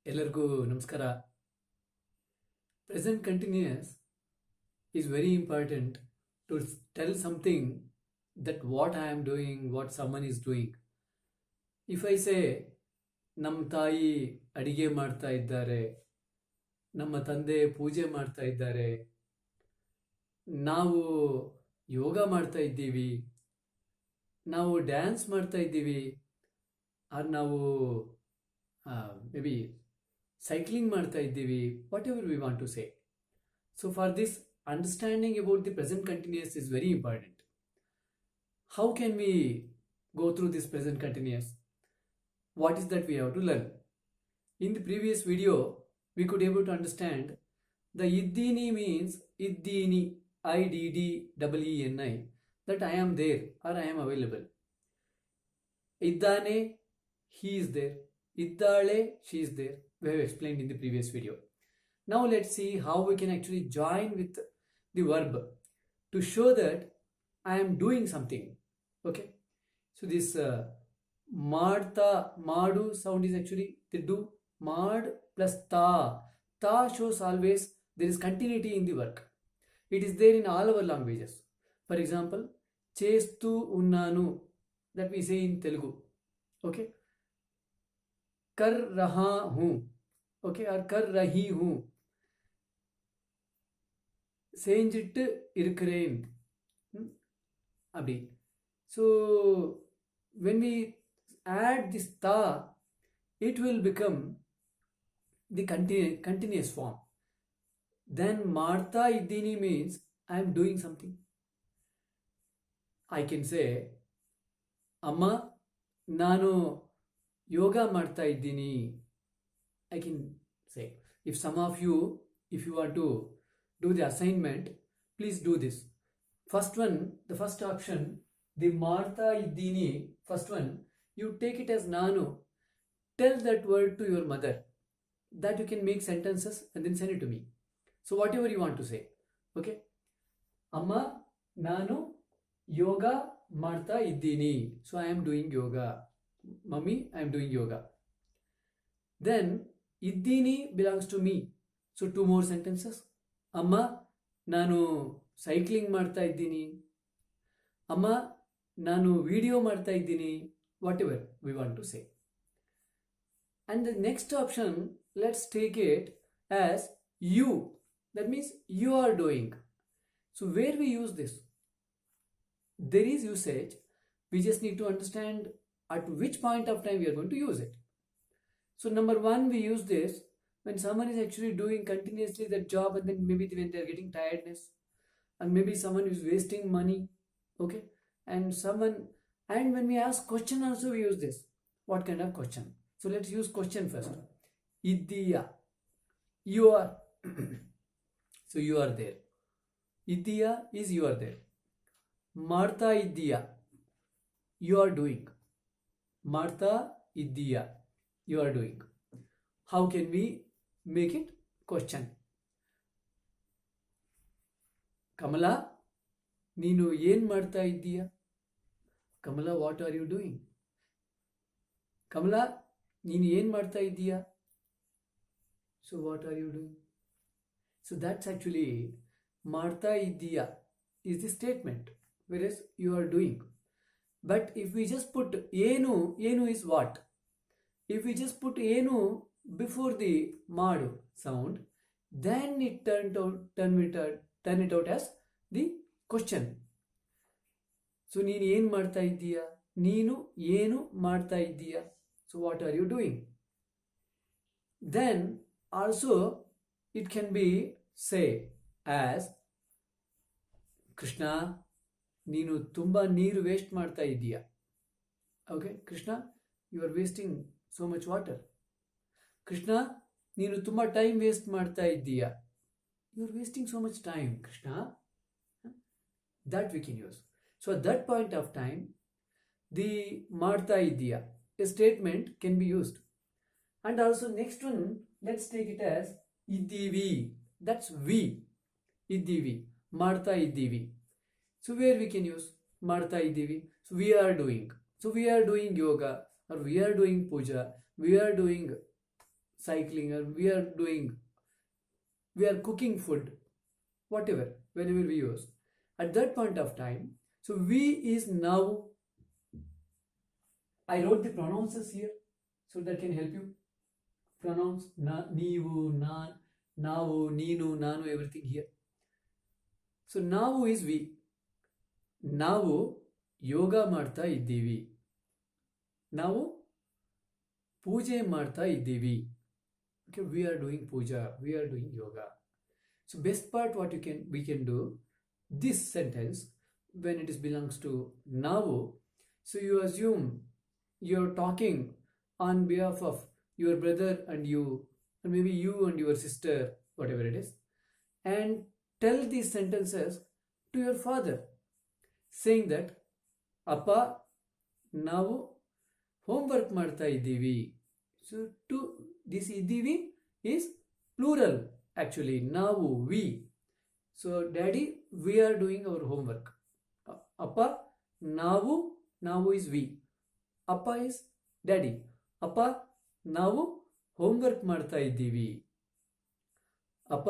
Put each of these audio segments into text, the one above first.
ಎಲ್ಲರಿಗೂ ನಮಸ್ಕಾರ. Present continuous is very important to tell something that what I am doing, what someone is doing. If I say ನಮ್ಮ ತಾಯಿ ಅಡಿಗೆ ಮಾಡ್ತಾ ಇದ್ದಾರೆ, ನಮ್ಮ ತಂದೆ ಪೂಜೆ ಮಾಡ್ತಾ ಇದ್ದಾರೆ, ನಾವು ಯೋಗ ಮಾಡ್ತಾ ಇದ್ದೀವಿ, ನಾವು ಡ್ಯಾನ್ಸ್ ಮಾಡ್ತಾ ಇದ್ದೀವಿ, ಆರ್ ನಾವು ಮೇ ಬಿ cycling ಮಾಡ್ತಾ ಇದ್ದೀವಿ, whatever we want to say. So for this, understanding about the present continuous is very important. How can we go through this present continuous? What is that we have to learn? In the previous video, we could able to understand the iddini means iddini, IDDEENI, that I am there or I am available. Iddane, he is there. Iddale, she is there. We have explained in the previous video. Now let's see how we can actually join with the verb to show that I am doing something. Okay. So this madta, madu sound is actually the do. Mad plus ta. Ta shows always there is continuity in the work. It is there in all our languages. For example, chestu unnanu, that we say in Telugu. Okay. कर रहा हूं, okay, और कर रही हूं, செஞ்சிட்டு இருக்கிறேன், அப்படி. So when we add this ta, it will become the continuous form. Then marta iddini means I am doing something. I can say amma nanu yoga ಮಾಡ್ತಾ ಇದ್ದೀನಿ. I can say, if some of you, if you want to do the assignment, please do this. First one, the first option, the ಮಾಡ್ತಾ ಇದ್ದೀನಿ, first one, you take it as ನಾನು. Tell that word to your mother, that you can make sentences and then send it to me. So whatever you want to say, okay. ಅಮ್ಮ ನಾನು ಯೋಗ ಮಾಡ್ತಾ ಇದ್ದೀನಿ, so I am doing yoga. Mummy, I am doing yoga. Then iddini belongs to me. So two more sentences. Amma nanu cycling ಮಾಡ್ತಾ ಇದ್ದೀನಿ. Amma nanu video ಮಾಡ್ತಾ ಇದ್ದೀನಿ. Whatever we want to say. And the next option, let's take it as you. That means you are doing. So where we use this? There is usage. We just need to understand at which point of time we are going to use it. So number one, we use this when someone is actually doing continuously that job, and then maybe when they are getting tiredness, and maybe someone is wasting money, okay, and when we ask question also we use this. What kind of question? So let's use question first. Iddiya, you are. So you are there. Iddiya is you are there. Marta iddiya, you are doing. Marta iddiya, you are doing. How can we make it question? Kamala, ನೀನು ಏನು ಮಾಡ್ತಾ ಇದ್ದೀಯಾ? Kamala, what are you doing? Kamala, ನೀನು ಏನು ಮಾಡ್ತಾ ಇದ್ದೀಯಾ? So what are you doing? So that's actually ಮಾಡ್ತಾ ಇದ್ದೀಯಾ is the statement, whereas you are doing. But if we just put ಏನು, ಏನು is what? If we just put ಏನು before the ಮಾಡು sound, then it turn it out as the question. So ನೀನು ಏನು ಮಾಡ್ತಾ ಇದ್ದೀಯಾ? ನೀನು ಏನು ಮಾಡ್ತಾ ಇದ್ದೀಯಾ? So what are you doing? Then also it can be say as Krishna, ನೀನು ತುಂಬ ನೀರು ವೇಸ್ಟ್ ಮಾಡ್ತಾ ಇದ್ದೀಯಾ. Okay, Krishna, you are wasting so much water. Krishna, ನೀನು ತುಂಬ ಟೈಮ್ ವೇಸ್ಟ್ ಮಾಡ್ತಾ ಇದ್ದೀಯಾ. You are wasting so much time, Krishna. That we can use. So at that point of time, the ಮಾಡ್ತಾ ಇದ್ದೀಯಾ a statement can be used. And also next one, let's take it as ಇದ್ದೀವಿ. That's we. ಇದ್ದೀವಿ, ಮಾಡ್ತಾ ಇದ್ದೀವಿ. So where we can use ಮಾಡ್ತಾ ಇದ್ದೀವಿ. So we are doing. So we are doing yoga, or we are doing puja, we are doing cycling, or we are cooking food, whatever, whenever we use. At that point of time, so we is now, I wrote the pronouns here, so that can help you. Pronouns, na, neevu, na, ನಾವು, ನೀನು, ನಾನು, everything here. So ನಾವು is we. ನಾವು ಯೋಗ ಮಾಡ್ತಾ ಇದ್ದೀವಿ. ನಾವು ಪೂಜೆ ಮಾಡ್ತಾ ಇದ್ದೀವಿ. Okay, we are doing puja, we are doing yoga. So best part what we can do this sentence when it is belongs to ನಾವು. So you assume you're talking on behalf of your brother and you, or maybe you and your sister, whatever it is, and tell these sentences to your father, saying that ಅಪ್ಪ ನಾವು homework ಮಾಡ್ತಾ ಇದ್ದೀವಿ. So to this ಇದ್ದೀವಿ is plural actually. ನಾವು, we. So daddy, we are doing our homework. ಅಪ್ಪ ನಾವು, ನಾವು is we. ಅಪ್ಪ is daddy. ಅಪ್ಪ ನಾವು ಹೋಮ್ವರ್ಕ್ ಮಾಡ್ತಾ ಇದ್ದೀವಿ. ಅಪ್ಪ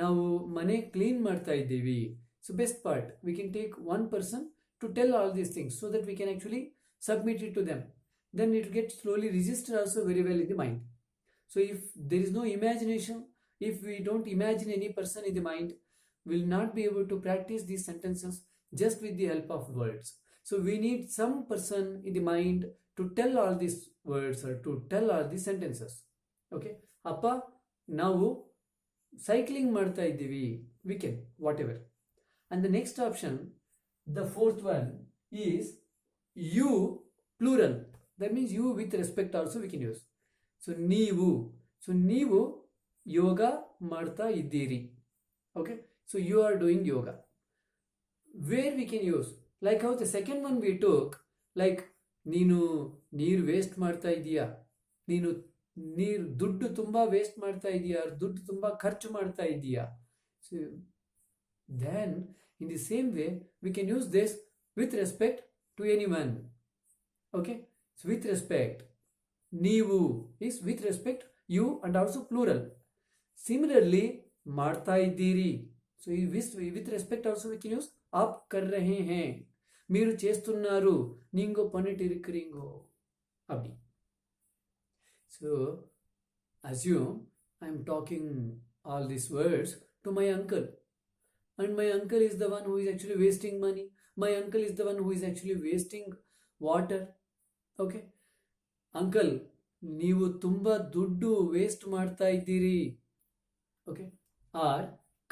ನಾವು ಮನೆ ಕ್ಲೀನ್ ಮಾಡ್ತಾ ಇದ್ದೀವಿ. So best part, we can take one person to tell all these things so that we can actually submit it to them. Then it gets slowly registered also very well in the mind. So if there is no imagination, if we don't imagine any person in the mind, we will not be able to practice these sentences just with the help of words. So we need some person in the mind to tell all these words or to tell all these sentences. Okay, ಅಪ್ಪ ನಾವು cycling ಮಾಡ್ತಾ ಇದ್ದೀವಿ, we can, whatever. And the next option, the fourth one, is you, plural. That means you with respect also we can use. So ನೀವು, so ನೀವು ಯೋಗ ಮಾಡ್ತಾ ಇದ್ದೀರಿ. Okay, so you are doing yoga. Where we can use, like how the second one we took, like ನೀನು ನೀರು waste ಮಾಡ್ತಾ ಇದೀಯಾ, ನೀನು ದುಡ್ಡು ತುಂಬಾ ವೇಸ್ಟ್ ಮಾಡ್ತಾ ಇದೀಯಾ, ದುಡ್ಡು ತುಂಬಾ ಖರ್ಚು ಮಾಡ್ತಾ ಇದೀಯಾ. So then in the same way we can use this with respect to anyone. Okay, so with respect, ನೀವು is with respect you and also plural. Similarly, ಮಾಡ್ತಾ ఇద్దీరి, so with respect also we can use आप कर रहे हैं, మీరు చేస్తున్నారు, నీంగో పనిటిరికరింగో అబ్బి. So assume I am talking all these words to my uncle, and my uncle is the one who is actually wasting money. My uncle is the one who is actually wasting water. Okay, uncle, ನೀವು ತುಂಬ ದುಡ್ಡು waste ಮಾಡ್ತಾ ಇದ್ದೀರಿ. Okay, or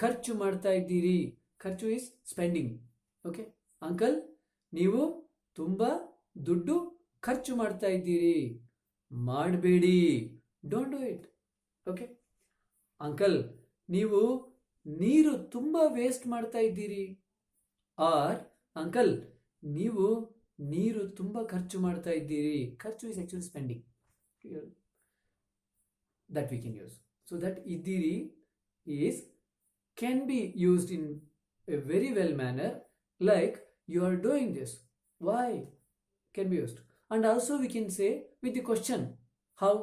ಖರ್ಚು ಮಾಡ್ತಾ ಇದ್ದೀರಿ. ಖರ್ಚು is spending. Okay, uncle, ನೀವು ತುಂಬ ದುಡ್ಡು ಖರ್ಚು ಮಾಡ್ತಾ ಇದ್ದೀರಿ. ಮಾಡಬೇಡಿ, don't do it. Okay, uncle, ನೀವು ನೀರು ತುಂಬ ವೇಸ್ಟ್ ಮಾಡ್ತಾ ಇದ್ದೀರಿ. ಆರ್ ಅಂಕಲ್, ನೀವು ನೀರು ತುಂಬ ಖರ್ಚು ಮಾಡ್ತಾ ಇದ್ದೀರಿ. ಖರ್ಚು is actually spending. That we can use. So that ಇದ್ದೀರಿ is can be used in a very well manner, like you are doing this. Why? Can be used. And also we can say with the question, how?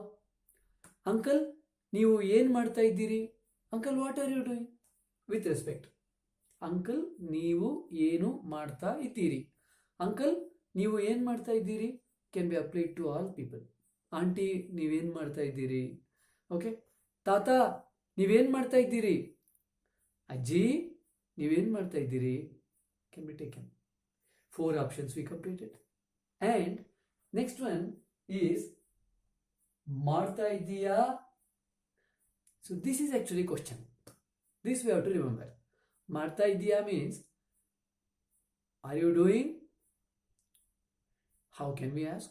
Uncle, ನೀವು ಏನು ಮಾಡ್ತಾ ಇದ್ದೀರಿ? Uncle, what are you doing? With respect. Uncle, ನೀವು ಏನು ಮಾಡ್ತಾ ಇದ್ದೀರಿ? Uncle, ನೀವು ಏನು ಮಾಡ್ತಾ ಇದ್ದೀರಿ can be applied to all people. Aunty, ನೀವೇನು ಮಾಡ್ತಾ ಇದ್ದೀರಿ? ಓಕೆ, ತಾತ, ನೀವೇನು ಮಾಡ್ತಾ ಇದ್ದೀರಿ? ಅಜ್ಜಿ, ನೀವೇನು ಮಾಡ್ತಾ ಇದ್ದೀರಿ? Can be taken. 4 options we completed. And next one is ಮಾಡ್ತಾ ಇದೀಯಾ? So this is actually question. This we have to remember. ಮಾಡ್ತಾ ಇದೀಯಾ means are you doing? How can we ask?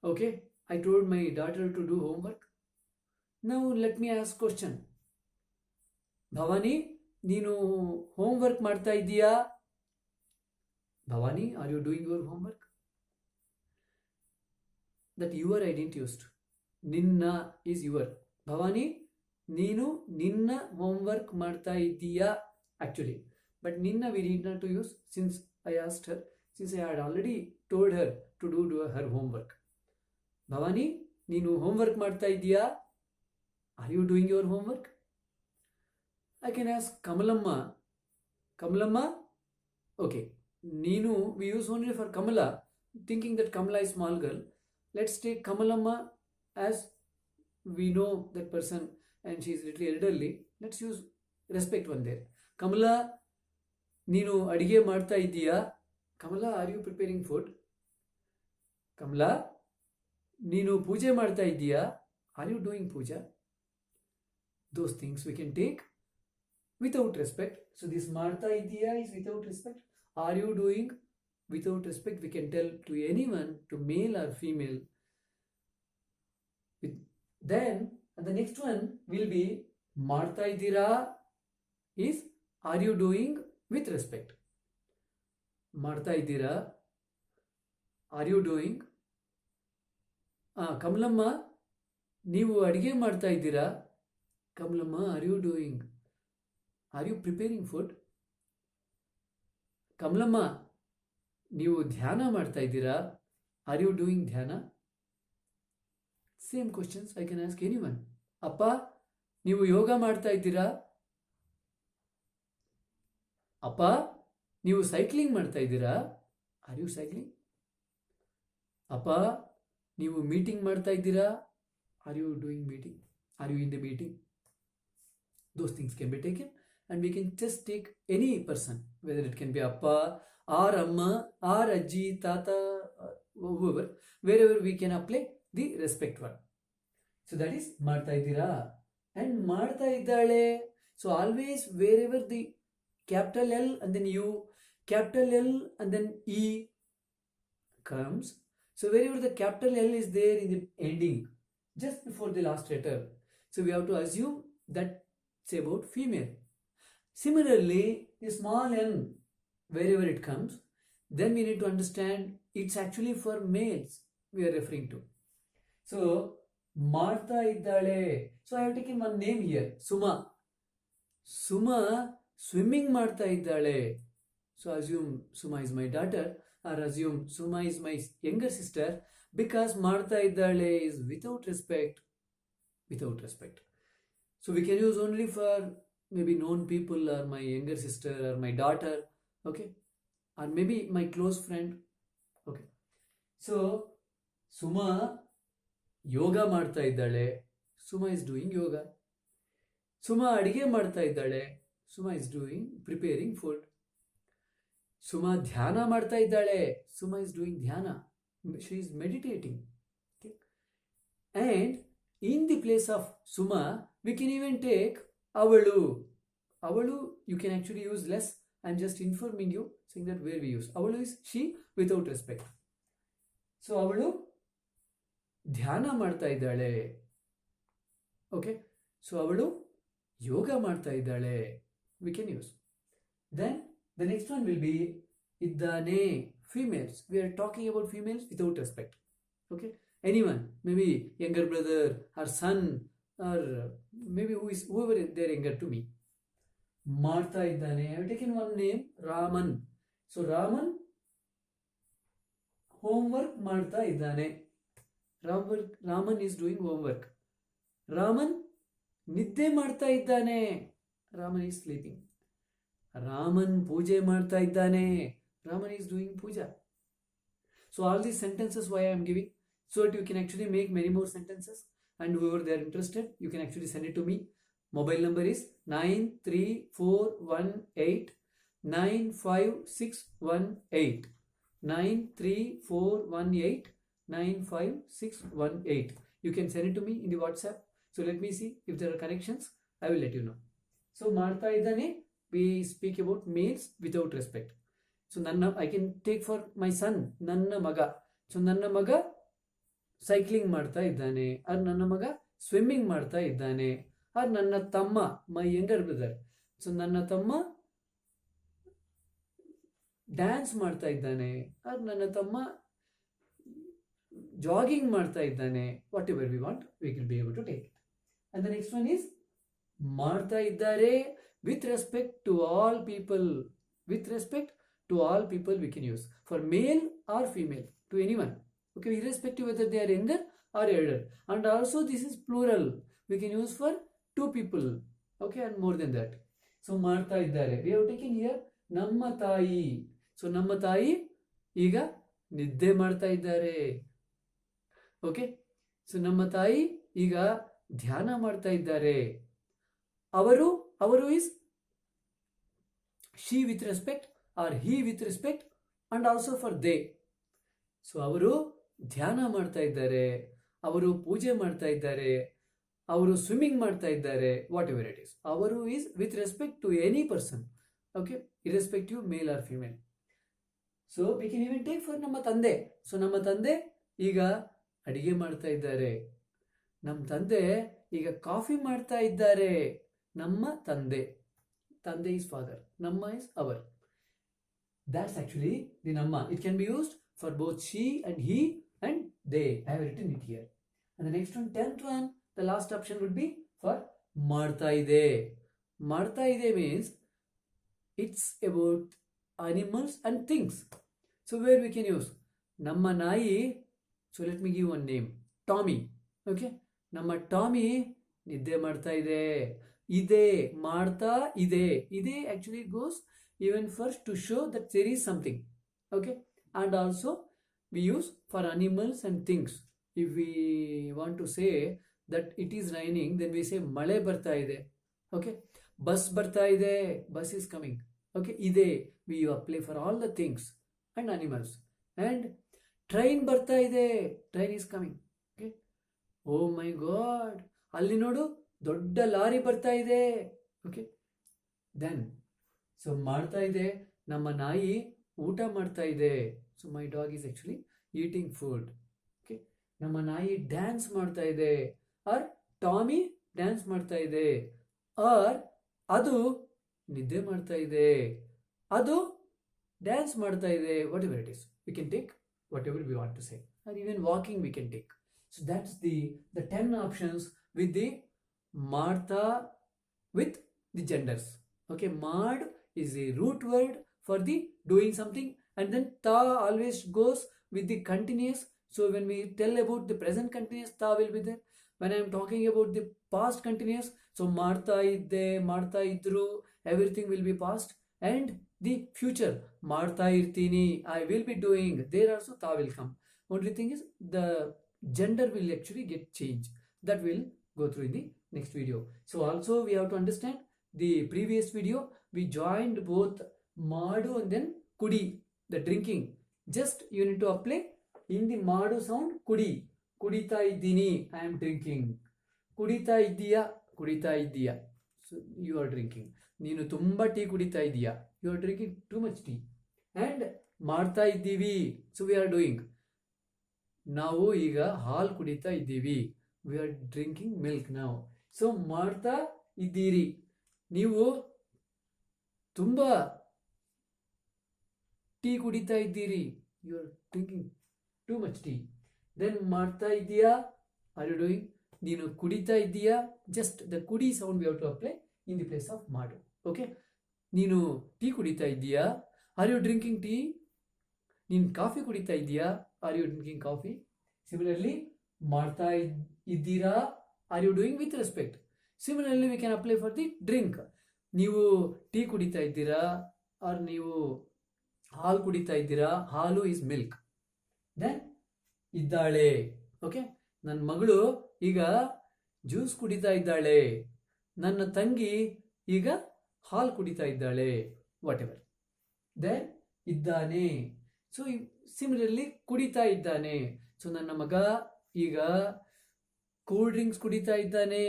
Okay, I told my daughter to do homework. Now let me ask question. Bhavani, ನೀನು homework ಮಾಡ್ತಾ ಇದೀಯಾ? Bhavani, are you doing your homework? That your I didn't used. ನಿನ್ನ is your. Bhavani, ನೀನು ನಿನ್ನ homework ಮಾಡ್ತಾ ಇದ್ದೀಯಾ actually. But ನಿನ್ನ we need not to use since I asked her, since I had already told her to do her homework. Bhavani, ನೀನು homework ಮಾಡ್ತಾ ಇದ್ದೀಯಾ? Are you doing your homework? I can ask Kamalamma. Kamalamma? Okay. Neenu, we use only for Kamala, thinking that Kamala is small girl. Let's take Kamalamma as we know that person and she is little elderly. Let's use respect one there. Kamala, Neenu adige ಮಾಡ್ತಾ ಇದೀಯಾ? Kamala, are you preparing food? Kamala, Neenu ಪೂಜೆ ಮಾಡ್ತಾ ಇದೀಯಾ? Are you doing puja? Those things we can take without respect. So this ಮಾಡ್ತಾ ಇದೀಯಾ is without respect. Are you doing? Without respect, we can tell to anyone, to male or female. Then the next one will be ಮಾಡ್ತಾ ಇದ್ದೀರಾ is are you doing with respect. ಮಾಡ್ತಾ ಇದ್ದೀರಾ, are you doing? Kamalamma, ನೀವು ಅಡಿಗೆ ಮಾಡ್ತಾ ಇದ್ದೀರಾ? Kamalamma, are you doing? Are you preparing food? Kamalamma, ನೀವು ಧ್ಯಾನ ಮಾಡ್ತಾ ಇದ್ದೀರಾ? Are you doing ಧ್ಯಾನ? Same questions I can ask anyone. ಅಪ್ಪ, ನೀವು ಯೋಗ ಮಾಡ್ತಾ ಇದ್ದೀರಾ? ಅಪ್ಪ, ನೀವು ಸೈಕ್ಲಿಂಗ್ ಮಾಡ್ತಾ ಇದ್ದೀರಾ? Are you cycling? ಅಪ್ಪ, ನೀವು ಮೀಟಿಂಗ್ ಮಾಡ್ತಾ ಇದ್ದೀರಾ? Are you doing meeting? Are you in the meeting? Those things can be taken and we can just take any person, whether it can be appa or amma or ajji, tata, whoever, wherever we can apply the respect one. So that is ಮಾಡ್ತಾ ಇದ್ದೀರಾ and ಮಾಡ್ತಾ ಇದ್ದಾಳೆ. So always wherever the capital L and then U, capital L and then E comes, so wherever the capital L is there in the ending, just before the last letter, so we have to assume that it's about female. Similarly, the small n, wherever it comes, then we need to understand it's actually for males we are referring to. So, ಮಾಡ್ತಾ ಇದ್ದಾಳೆ. So, I have taken one name here, Suma. Suma swimming ಮಾಡ್ತಾ ಇದ್ದಾಳೆ. So, assume Suma is my daughter or assume Suma is my younger sister because ಮಾಡ್ತಾ ಇದ್ದಾಳೆ is without respect. Without respect. So, we can use only for maybe known people or my younger sister or my daughter, okay, or maybe my close friend, okay. So Suma yoga ಮಾಡ್ತಾ ಇದ್ದಾಳೆ. Suma is doing yoga. Suma ಅಡಿಗೆ ಮಾಡ್ತಾ ಇದ್ದಾಳೆ. Suma is doing preparing food. Suma ಧ್ಯಾನ ಮಾಡ್ತಾ ಇದ್ದಾಳೆ. Suma is doing ಧ್ಯಾನ. She is meditating, okay. And in the place of Suma we can even take Avalu. Avalu, you can actually use less. I'm just informing you, saying that where we use. Avalu is she without respect. So, Avalu ಧ್ಯಾನ ಮಾಡ್ತಾ ಇದ್ದಾಳೆ. Okay. So, Avalu yoga ಮಾಡ್ತಾ ಇದ್ದಾಳೆ. We can use. Then, the next one will be ಇದ್ದಾನೆ. Females. We are talking about females without respect. Okay. Anyone, maybe younger brother or son, or maybe whoever they're younger to me. ಮಾಡ್ತಾ ಇದ್ದಾನೆ. I have taken one name, Raman. So Raman homework ಮಾಡ್ತಾ ಇದ್ದಾನೆ. Raman is doing homework. Raman ನಿದ್ದೆ ಮಾಡ್ತಾ ಇದ್ದಾನೆ. Raman is sleeping. Raman ಪೂಜೆ ಮಾಡ್ತಾ ಇದ್ದಾನೆ. Raman is doing puja. So all these sentences why I am giving, so that you can actually make many more sentences, and whoever they are interested, you can actually send it to me. Mobile number is 934189561 934189561. You can send it to me in the WhatsApp. So let me see if there are connections. I will let you know. So ಮಾಡ್ತಾ ಇದ್ದಾನೆ, we speak about males without respect. So I can take for my son, ನನ್ನ ಮಗ. So ನನ್ನ ಮಗ cycling ಮಾಡ್ತಾ ಇದ್ದಾನೆ, R ನನ್ನ ಮಗ ಸ್ವಿಮ್ಮಿಂಗ್ ಮಾಡ್ತಾ ಇದ್ದಾನೆ, ಆರ್ ನನ್ನ ತಮ್ಮ, ಮೈ ಯಂಗರ್ ಬ್ರದರ್. ಸೊ ನನ್ನ ತಮ್ಮ ಡ್ಯಾನ್ಸ್ ಮಾಡ್ತಾ ಇದ್ದಾನೆ, ಆರ್ ನನ್ನ ತಮ್ಮ ಜಾಗಿಂಗ್ ಮಾಡ್ತಾ ಇದ್ದಾನೆ. Whatever we want, we can be able to take it. And the next one is ಮಾಡ್ತಾ ಇದ್ದಾರೆ with respect to all people. With respect to all people we can use for male or female, to anyone, okay, irrespective whether they are younger or elder. And also this is plural. We can use for two people. Okay, and more than that. So ಮಾಡ್ತಾ ಇದ್ದಾರೆ. We have taken here ನಮ್ಮ ತಾಯಿ. So ನಮ್ಮ ತಾಯಿ ಈಗ ನಿದ್ದೆ ಮಾಡ್ತಾ ಇದ್ದಾರೆ. ಓಕೆ, ಸೊ ನಮ್ಮ ತಾಯಿ ಈಗ ಧ್ಯಾನ ಮಾಡ್ತಾ ಇದ್ದಾರೆ. ಅವರು is she with respect or he with respect and also for they. So ಅವರು ಧ್ಯಾನ ಮಾಡ್ತಾ ಇದ್ದಾರೆ, ಅವರು ಪೂಜೆ ಮಾಡ್ತಾ ಇದ್ದಾರೆ, ಅವರು ಸ್ವಿಮ್ಮಿಂಗ್ ಮಾಡ್ತಾ ಇದ್ದಾರೆ, ವಾಟ್ ಎವರ್ ಇಟ್ ಇಸ್. ಅವರು is with respect to any person. Okay, irrespective male or female. So we can even take for ನಮ್ಮ ತಂದೆ. ಸೊ ನಮ್ಮ ತಂದೆ ಈಗ ಅಡಿಗೆ ಮಾಡ್ತಾ ಇದ್ದಾರೆ. ನಮ್ಮ ತಂದೆ ಈಗ ಕಾಫಿ ಮಾಡ್ತಾ ಇದ್ದಾರೆ. ನಮ್ಮ ತಂದೆ is father, Namma is our. That's actually the Namma. It can be used for both she and he and they. I have written it here. And the next one, 10th one, the last option would be for Marta ide. Marta ide means it's about animals and things. So where we can use Namma Nai. So let me give one name, Tommy. Okay, Namma Tommy nidde ಮಾಡ್ತಾ ಇದೆ. Ide, Martha, ide. Ide actually goes even first to show that there is something. Okay, and also we use for animals and things. If we want to say that it is raining, then we say male barta ide. Okay, bus barta ide, bus is coming. Okay, ide we apply for all the things and animals. And train barta ide, train is coming. Okay, oh my god, alli nodu ದೊಡ್ಡ lorry ಬರ್ತಾ ಇದೆ. Okay, then so ಮಾಡ್ತಾ ಇದೆ. ನಮ್ಮ ನಾಯಿ ಊಟ ಮಾಡ್ತಾ ಇದೆ. So my dog is actually eating food. Okay, ನಮ್ಮ ನಾಯಿ ಡ್ಯಾನ್ಸ್ ಮಾಡ್ತಾ ಇದೆ. ಆರ್ ಟಾಮಿ ಡ್ಯಾನ್ಸ್ ಮಾಡ್ತಾ ಇದೆ. ಆರ್ ಅದು ನಿದ್ದೆ ಮಾಡ್ತಾ ಇದೆ. ಅದು ಡ್ಯಾನ್ಸ್ ಮಾಡ್ತಾ ಇದೆ. Whatever it is, we can take whatever we want to say. Or even walking we can take. So that's the 10 options with the Martha with the genders. Okay, Mad is a root word for the doing something, and then Ta always goes with the continuous. So when we tell about the present continuous, Ta will be there. When I am talking about the past continuous, so Martha idde, Martha idru, everything will be past. And the future, Martha irtini, I will be doing, there also Ta will come. Only thing is the gender will actually get changed. That will go through in the next video. So also we have to understand the previous video. We joined both Madu and then Kudi, the drinking. Just you need to apply in the Madu sound Kudi. Kudita iddini, I am drinking. Kudita iddiya. So you are drinking. Neenu tumba tea kudita iddiya. You are drinking too much tea. And Martha iddivi. So we are doing. Now iga hal kudita iddivi. We are drinking milk now. So ಮಾಡ್ತಾ ಇದ್ದೀರಿ, ನೀವು ತುಂಬಾ tea ಕುಡಿತಾ ಇದ್ದೀರಿ. You are drinking too much tea. Then ಮಾಡ್ತಾ ಇದೀಯಾ, are you doing, ನೀನು ಕುಡಿತಾ ಇದ್ದೀಯಾ. ಜಸ್ಟ್ ದ ಕುಡಿ sound we have to apply in the place of ಮಾಡು. ಓಕೆ, ನೀನು ಟೀ ಕುಡಿತಾ ಇದ್ದೀಯಾ, ಆರ್ ಯು ಡ್ರಿಂಕಿಂಗ್ ಟೀ. ನೀನು ಕಾಫಿ ಕುಡಿತಾ ಇದ್ದೀಯಾ, are you drinking coffee. Similarly ಮಾಡ್ತಾ ಇದ್ದೀರಾ, are you doing with respect. Similarly we can apply for the drink. ನೀವು ಟೀ ಕುಡಿತಾ ಇದ್ದೀರಾ, ಆರ್ ನೀವು ಹಾಲು ಕುಡಿತಾ ಇದ್ದೀರಾ. ಹಾಲು is milk. Then ಇದ್ದಾಳೆ. ಓಕೆ, ನನ್ನ ಮಗಳು ಈಗ ಜ್ಯೂಸ್ ಕುಡಿತಾ ಇದ್ದಾಳೆ. ನನ್ನ ತಂಗಿ ಈಗ ಹಾಲು ಕುಡಿತಾ ಇದ್ದಾಳೆ. What ever. ದೆನ್ ಇದ್ದಾನೆ. ಸೊ ಸಿಮಿಲರ್ಲಿ ಕುಡಿತಾ ಇದ್ದಾನೆ. ಸೊ ನನ್ನ ಮಗ ಈಗ ಕೂಲ್ ಡ್ರಿಂಕ್ಸ್ ಕುಡಿತಾ ಇದ್ದಾನೆ.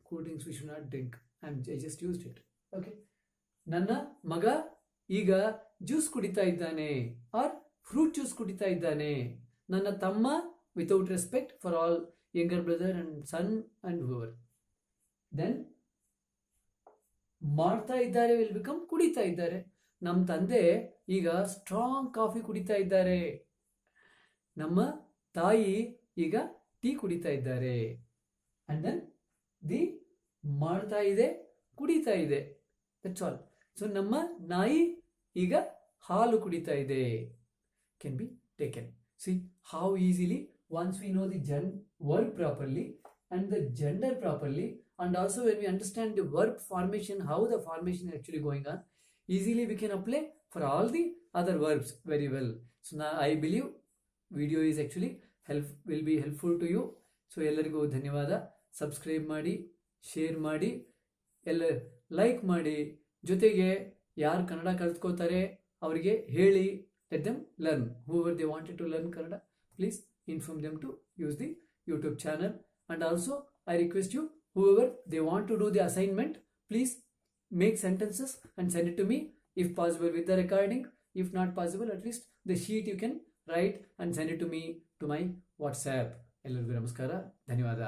Cool drinks we should not drink. I just used it. Okay, ನನ್ನ ಮಗ ಈಗ ಜ್ಯೂಸ್ ಕುಡಿತಾ ಇದ್ದಾನೆ, ಆರ್ ಫ್ರೂಟ್ ಜ್ಯೂಸ್ ಕುಡಿತಾ ಇದ್ದಾನೆ. ನನ್ನ ತಮ್ಮ, without respect for all younger brother and son and whoever. Then ಮಾಡ್ತಾ ಇದ್ದಾರೆ ವಿಲ್ ಬಿಕಮ್ ಕುಡಿತಾ ಇದ್ದಾರೆ. ನಮ್ಮ ತಂದೆ ಈಗ ಸ್ಟ್ರಾಂಗ್ ಕಾಫಿ ಕುಡಿತಾ ಇದ್ದಾರೆ. ನಮ್ಮ ತಾಯಿ ಈಗ ಟೀ ಕುಡಿತಾ ಇದ್ದಾರೆ. ಅಂಡ್ ದೆನ್ ದಿ ಮಾಡ್ತಾ ಇದೆ, ಕುಡಿತಾ ಇದೆ. That's all. ಸೊ ನಮ್ಮ ನಾಯಿ ಈಗ ಹಾಲು ಕುಡಿತಾ ಇದೆ. Can be taken. C how easily once we know the verb properly and the gender properly, and also when we understand the verb formation, how the formation is actually going on, easily we can apply for all the other verbs very well. So now I believe video is actually will be helpful to you. So ಎಲ್ಲರಿಗೂ ಧನ್ಯವಾದ. Subscribe ಮಾಡಿ, share ಮಾಡಿ, ಎಲ್ಲ like ಮಾಡಿ, ಜೊತೆಗೆ ಯಾರು ಕನ್ನಡ ಕಲ್ತ್ಕೋತಾರೆ ಅವರಿಗೆ ಹೇಳಿ, let them learn. Whoever they wanted to learn Kannada, please inform them to use the YouTube channel. And also I request you, whoever they want to do the assignment, please make sentences and send it to me, if possible with the recording. If not possible, at least the sheet you can write and send it to me to my WhatsApp. ಎಲ್ಲರಿಗೂ ನಮಸ್ಕಾರ, ಧನ್ಯವಾದ.